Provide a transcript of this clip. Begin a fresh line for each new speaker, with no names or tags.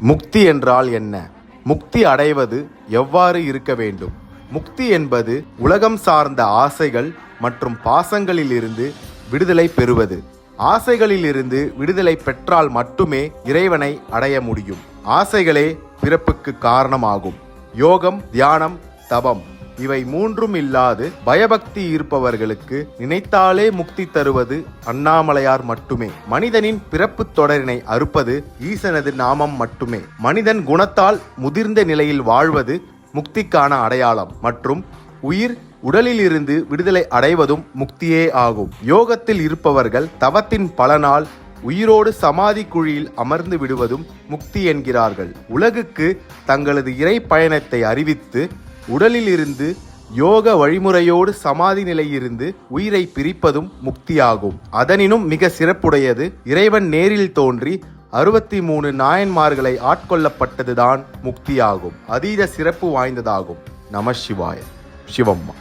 முக்தி என்றால் என்ன? முக்தி அடைவது எவ்வாறு இருக்க வேண்டும்? முக்தி என்பது உலகம் சார்ந்த ஆசைகள் மற்றும் பாசங்களிலிருந்து விடுதலை பெறுவது. ஆசைகளிலிருந்து விடுதலை பெற்றால் மட்டுமே இறைவனை அடைய முடியும். ஆசைகளே பிறப்புக்கு காரணமாகும். யோகம், தியானம், தபம் இவை மூன்றும் இல்லாது பயபக்தி இருப்பவர்களுக்கு நினைத்தாலே முக்தி தருவது அண்ணாமலையார் மட்டுமே. மனிதனின் பிறப்பு தொடரினை அறுப்பது ஈசனது நாமம் மட்டுமே. மனிதன் குணத்தால் முதிர்ந்த நிலையில் வாழ்வது முக்திக்கான அடையாளம் மற்றும் உயிர் உடலில் இருந்து விடுதலை அடைவதும் முக்தியே ஆகும். யோகத்தில் இருப்பவர்கள் தவத்தின் பலனால் உயிரோடு சமாதி குழியில் அமர்ந்து விடுவதும் முக்தி என்கிறார்கள். உலகுக்கு தங்களது இறை பயணத்தை அறிவித்து உடலில் இருந்து யோக வழிமுறையோடு சமாதி நிலையிலிருந்து உயிரை பிரிப்பதும் முக்தியாகும். அதனினும் மிக சிறப்புடையது இறைவன் நேரில் தோன்றி 63 நாயன்மார்களை ஆட்கொள்ளப்பட்டதுதான் முக்தியாகும். அதீத சிறப்பு வாய்ந்ததாகும். நம சிவாய. சிவம்மா.